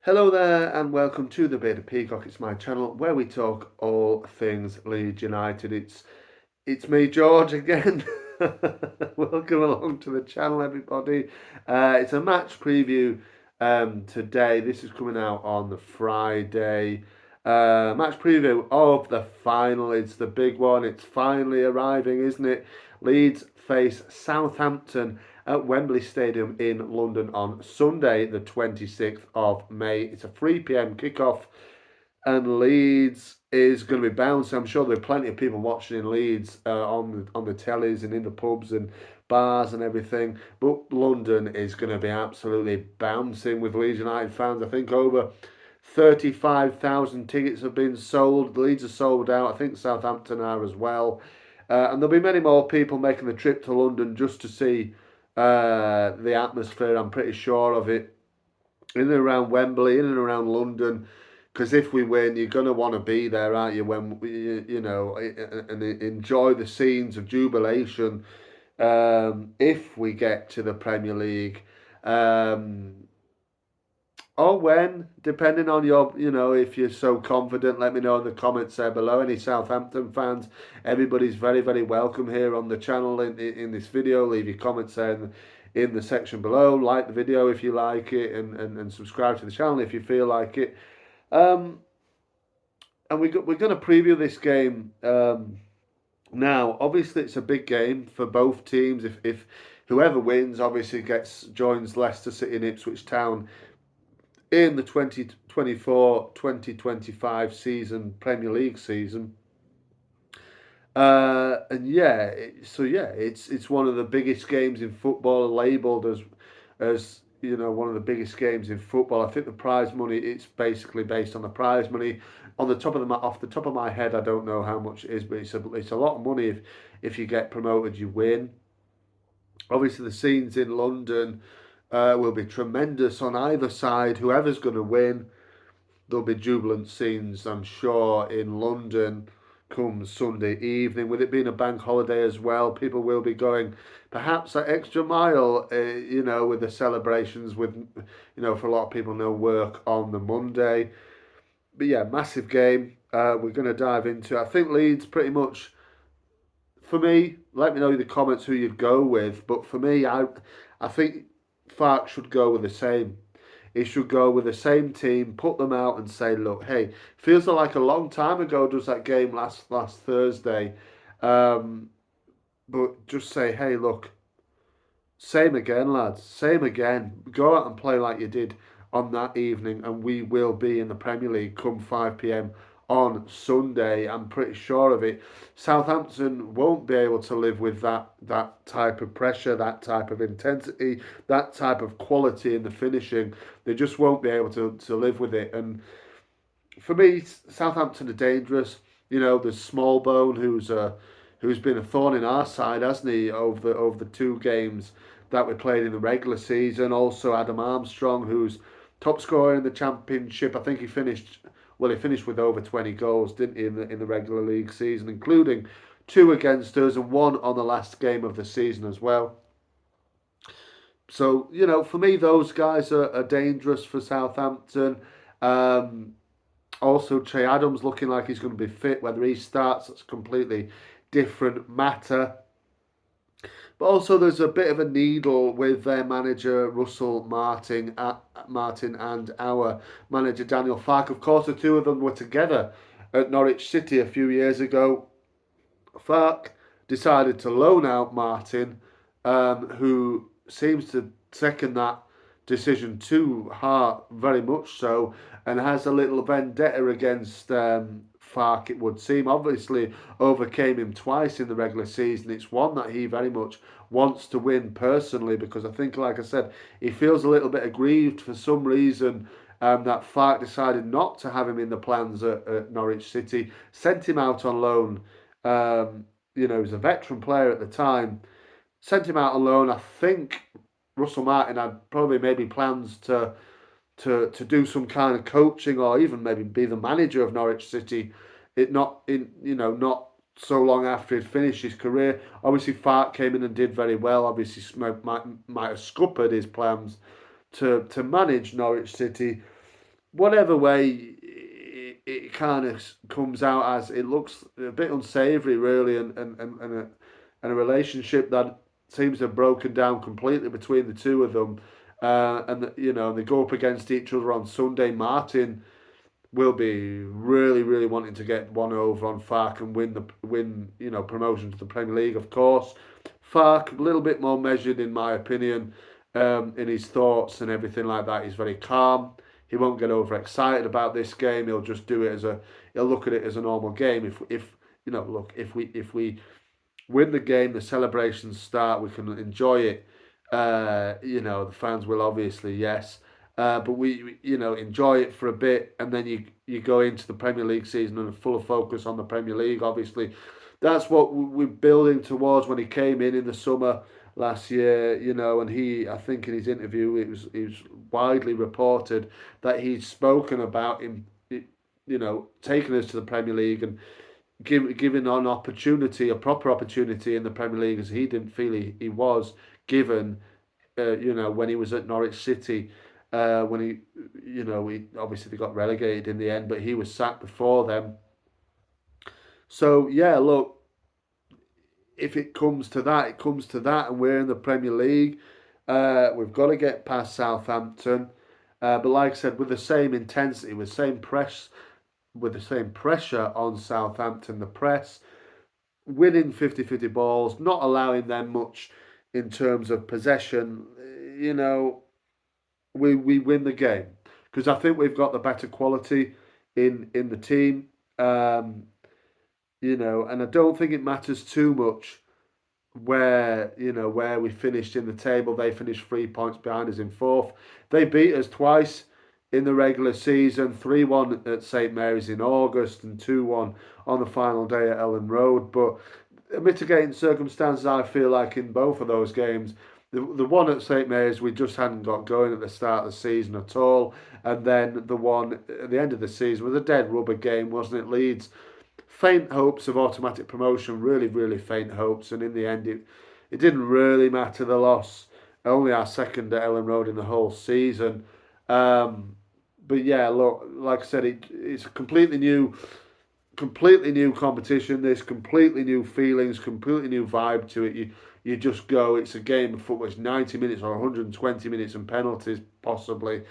Hello there and welcome to the Bearded Peacock. It's my channel where we talk all things Leeds United. It's me, George, again. Welcome along to the channel, everybody. It's a match preview today. This is coming out on the Friday. Match preview of the final. It's the big one. It's finally arriving, isn't it? Leeds face Southampton at Wembley Stadium in London on Sunday, the 26th of May. It's a 3 p.m. kickoff, and Leeds is going to be bouncing. I'm sure there are plenty of people watching in Leeds on the tellies and in the pubs and bars and everything. But London is going to be absolutely bouncing with Leeds United fans. I think over 35,000 tickets have been sold. The Leeds are sold out. I think Southampton are as well. And there'll be many more people making the trip to London just to see the atmosphere. I'm pretty sure of it. In and around Wembley, in and around London. Because if we win, you're going to want to be there, aren't you? When you know, and enjoy the scenes of jubilation. If we get to the Premier League, or when, depending on your, if you're so confident, let me know in the comments there below. Any Southampton fans, everybody's very, very welcome here on the channel in this video. Leave your comments there in the section below. Like the video if you like it, and subscribe to the channel if you feel like it. And we're going to preview this game now. Obviously, it's a big game for both teams. If whoever wins, obviously joins Leicester City and Ipswich Town in the 2024-2025 season, Premier League season. And yeah, it's one of the biggest games in football, labelled as one of the biggest games in football. I think the prize money, it's basically based on the prize money. Off the top of my head, I don't know how much it is, but it's a lot of money. If you get promoted, you win. Obviously, the scenes in London will be tremendous on either side. Whoever's going to win, there'll be jubilant scenes, I'm sure, in London come Sunday evening. With it being a bank holiday as well, people will be going perhaps that extra mile, with the celebrations, with, for a lot of people, no work on the Monday. But yeah, massive game. We're going to dive into. I think Leeds pretty much, for me, let me know in the comments who you'd go with. But for me, I think Fark should go with the same. He should go with the same team, put them out and say, look, hey, feels like a long time ago does that game last Thursday. But just say, hey, look, same again, lads, same again. Go out and play like you did on that evening, and we will be in the Premier League come 5 p.m. on Sunday. I'm pretty sure of it. Southampton won't be able to live with that type of pressure, that type of intensity, that type of quality in the finishing. They just won't be able to live with it. And for me, Southampton are dangerous. There's Smallbone, who's been a thorn in our side, hasn't he, over the two games that we played in the regular season. Also, Adam Armstrong, who's top scorer in the Championship. I think he finished with over 20 goals, didn't he, in the regular league season, including 2 against us and 1 on the last game of the season as well. So, for me, those guys are dangerous for Southampton. Also, Che Adams looking like he's going to be fit. Whether he starts, that's a completely different matter. But also, there's a bit of a needle with their manager, Russell Martin, and our manager, Daniel Farke. Of course, the two of them were together at Norwich City a few years ago. Farke decided to loan out Martin, who seems to second that decision to heart, very much so, and has a little vendetta against Farke, it would seem. Obviously overcame him twice in the regular season. It's one that he very much wants to win personally, because I think, like I said, he feels a little bit aggrieved for some reason that Farke decided not to have him in the plans at Norwich City, sent him out on loan. He was a veteran player at the time, sent him out on loan. I think Russell Martin had probably maybe plans to do some kind of coaching, or even maybe be the manager of Norwich City. Not so long after he'd finished his career. Obviously, Farke came in and did very well. Obviously, might have scuppered his plans to manage Norwich City. whatever way it kind of comes out as, it looks a bit unsavoury, really, and a relationship that seems to have broken down completely between the two of them. They go up against each other on Sunday. Martin will be really, really wanting to get one over on Fark and win promotion to the Premier League, of course. Fark, a little bit more measured, in my opinion, in his thoughts and everything like that. He's very calm. He won't get overexcited about this game. He'll just do it he'll look at it as a normal game. If we win the game, the celebrations start, we can enjoy it. The fans will obviously, yes. But we enjoy it for a bit, and then you go into the Premier League season and full of focus on the Premier League. Obviously, that's what we're building towards. When he came in the summer last year, and I think in his interview, it was widely reported that he'd spoken about him, taking us to the Premier League and giving an opportunity, a proper opportunity in the Premier League, as he didn't feel he was given. When he was at Norwich City, when we obviously they got relegated in the end, but he was sacked before them. So yeah, look, if it comes to that, it comes to that, and we're in the Premier League. We've got to get past Southampton, but like I said, with the same intensity, with the same pressure on Southampton, the press, winning 50-50 balls, not allowing them much in terms of possession. We win the game because I think we've got the better quality in the team. And I don't think it matters too much where we finished in the table. They finished 3 points behind us in fourth. They beat us twice in the regular season, 3-1 at St Mary's in August and 2-1 on the final day at Ellen Road. But mitigating circumstances, I feel like, in both of those games. The one at St Mary's, we just hadn't got going at the start of the season at all. And then the one at the end of the season was a dead rubber game, wasn't it? Leeds, faint hopes of automatic promotion, really, really faint hopes. And in the end, it didn't really matter, the loss. Only our second at Ellen Road in the whole season. But yeah, look, like I said, it's a completely new competition. There's completely new feelings, completely new vibe to it. You just go. It's a game of football. It's 90 minutes or 120 minutes and penalties possibly,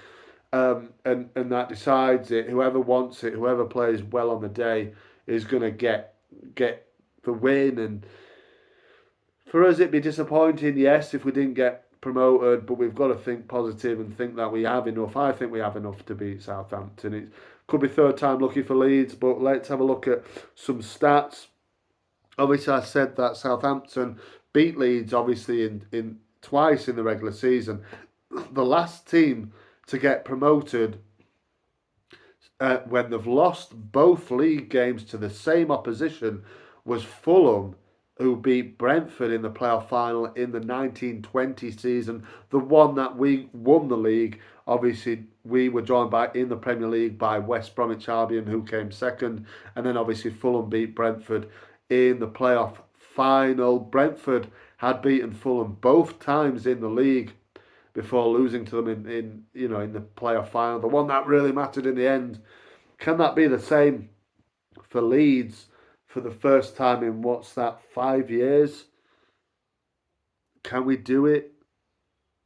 and that decides it. Whoever wants it, whoever plays well on the day, is going to get the win. And for us, it'd be disappointing, yes, if we didn't get promoted, but we've got to think positive and think that we have enough. I think we have enough to beat Southampton. It could be third time lucky for Leeds, but let's have a look at some stats. Obviously, I said that Southampton beat Leeds, obviously, in twice in the regular season. The last team to get promoted when they've lost both league games to the same opposition was Fulham, who beat Brentford in the playoff final in the 1920 season, the one that we won the league. Obviously, we were joined in the Premier League by West Bromwich Albion, who came second, and then obviously Fulham beat Brentford in the playoff final. Brentford had beaten Fulham both times in the league before losing to them in the playoff final, the one that really mattered in the end. Can that be the same for Leeds for the first time in 5 years? Can we do it?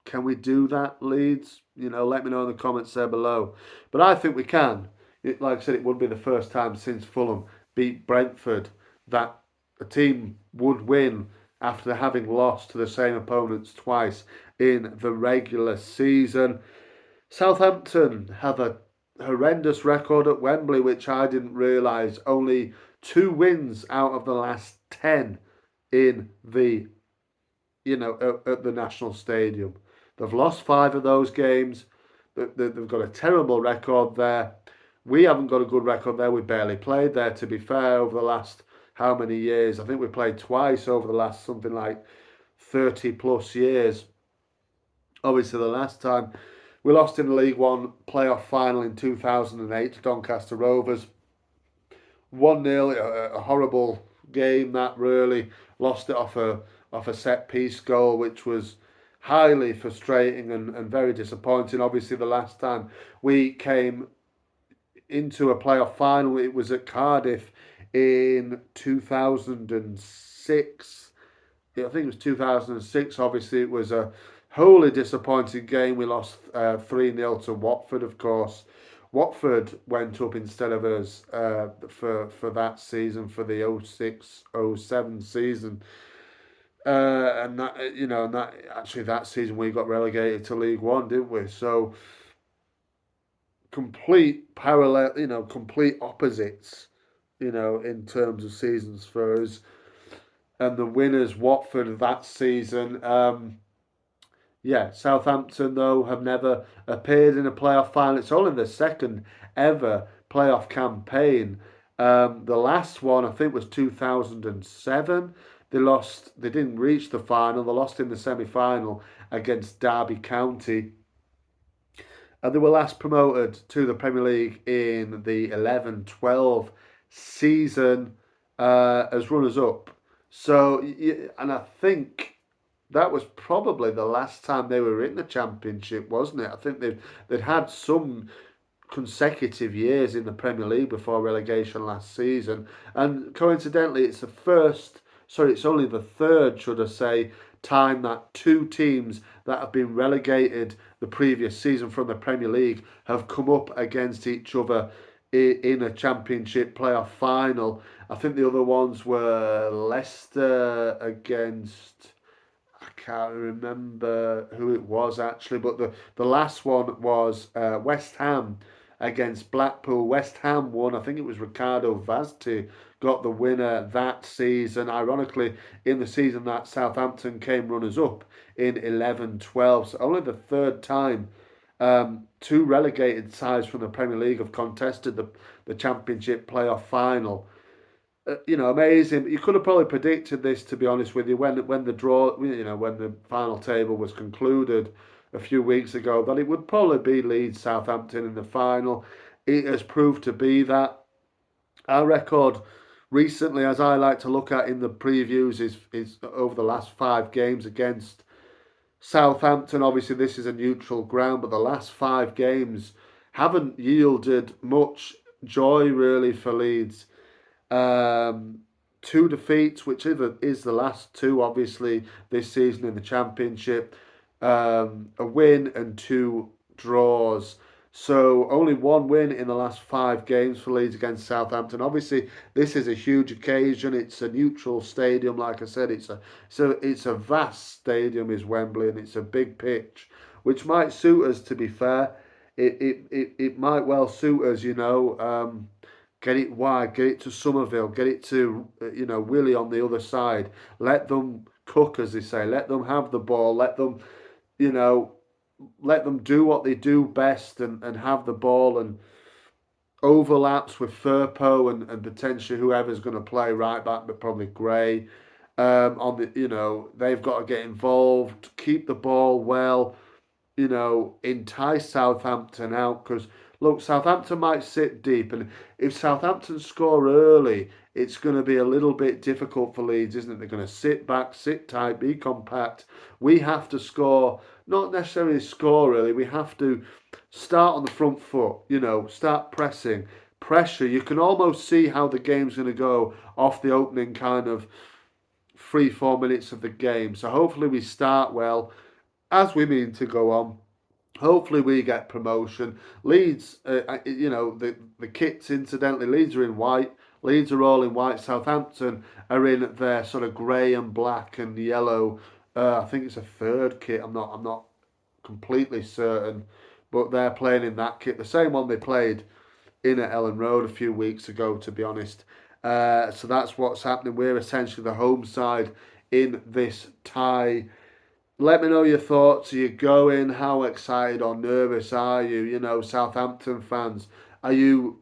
Can we do that, Leeds? Let me know in the comments there below. But I think we can. Like I said, it would be the first time since Fulham beat Brentford that a team would win after having lost to the same opponents twice in the regular season. Southampton have a horrendous record at Wembley, which I didn't realise. Only 2 wins out of the last 10 in the at the National Stadium. They've lost 5 of those games. They've got a terrible record there. We haven't got a good record there. We barely played there, to be fair, over the last how many years. I think we played twice over the last something like 30 plus years. Obviously, the last time we lost in the League One playoff final in 2008 to Doncaster Rovers. 1-0, a horrible game that, really. Lost it off a set-piece goal, which was highly frustrating and very disappointing. Obviously, the last time we came into a playoff final. It was at Cardiff in 2006. I think it was 2006. Obviously, it was a wholly disappointing game. We lost 3-0 to Watford, of course. Watford went up instead of us for that season, for the 06-07 season. And that, and that actually, that season we got relegated to League One, didn't we? So complete parallel, complete opposites, in terms of seasons for us. And the winners, Watford, that season. Yeah, Southampton, though, have never appeared in a playoff final. It's only the second ever playoff campaign. The last one, I think, was 2007. They lost, they didn't reach the final. They lost in the semi-final against Derby County. And they were last promoted to the Premier League in the 11-12 season as runners-up. So, and I think that was probably the last time they were in the Championship, wasn't it? I think they'd had some consecutive years in the Premier League before relegation last season. And coincidentally, it's only the third, should I say, time that two teams that have been relegated the previous season from the Premier League have come up against each other in a Championship playoff final. I think the other ones were Leicester against, I can't remember who it was actually, but the last one was West Ham against Blackpool. West Ham won. I think it was Ricardo Vazti got the winner that season. Ironically, in the season that Southampton came runners-up in 11-12. So only the third time two relegated sides from the Premier League have contested the Championship playoff final. Amazing. You could have probably predicted this, to be honest with you, when the draw, when the final table was concluded a few weeks ago, that it would probably be Leeds Southampton in the final. It has proved to be that. Our record recently, as I like to look at in the previews, is over the last 5 games against Southampton. Obviously, this is a neutral ground, but the last 5 games haven't yielded much joy really for Leeds. 2 defeats, which is the last 2, obviously, this season in the Championship. A win and 2 draws. So only 1 win in the last 5 games for Leeds against Southampton. Obviously, this is a huge occasion. It's a neutral stadium, like I said. It's a vast stadium, is Wembley, and it's a big pitch, which might suit us. To be fair, it might well suit us. Get it wide, get it to Somerville, get it to Willie on the other side. Let them cook, as they say. Let them have the ball. Let them do what they do best and have the ball, and overlaps with Firpo and potentially whoever's going to play right back, but probably Gray. They've got to get involved, keep the ball well, entice Southampton out, because look, Southampton might sit deep, and if Southampton score early, it's going to be a little bit difficult for Leeds, isn't it? They're going to sit back, sit tight, be compact. We have to score, not necessarily score early, we have to start on the front foot, start pressing. Pressure, you can almost see how the game's going to go off the opening kind of 3-4 minutes of the game. So hopefully we start well, as we mean to go on. Hopefully we get promotion. Leeds, the kits, incidentally, Leeds are in white. Leeds are all in white. Southampton are in their sort of grey and black and yellow. I think it's a third kit. I'm not completely certain, but they're playing in that kit. The same one they played in at Ellen Road a few weeks ago, to be honest. So that's what's happening. We're essentially the home side in this tie. Let me know your thoughts. Are you going? How excited or nervous are you? Southampton fans, are you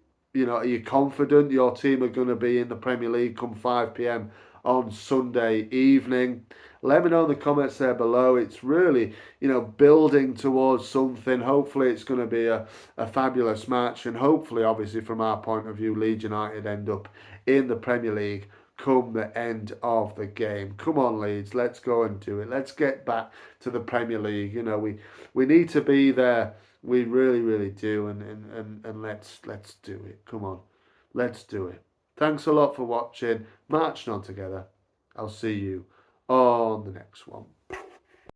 confident your team are going to be in the Premier League come 5 p.m. on Sunday evening? Let me know in the comments there below. It's really, building towards something. Hopefully it's going to be a fabulous match, and hopefully, obviously, from our point of view, Leeds United end up in the Premier League come the end of the game. Come on, Leeds, let's go and do it. Let's get back to the Premier League. We need to be there. We really, really do, and let's do it. Come on, let's do it. Thanks a lot for watching. Marching on together. I'll see you on the next one.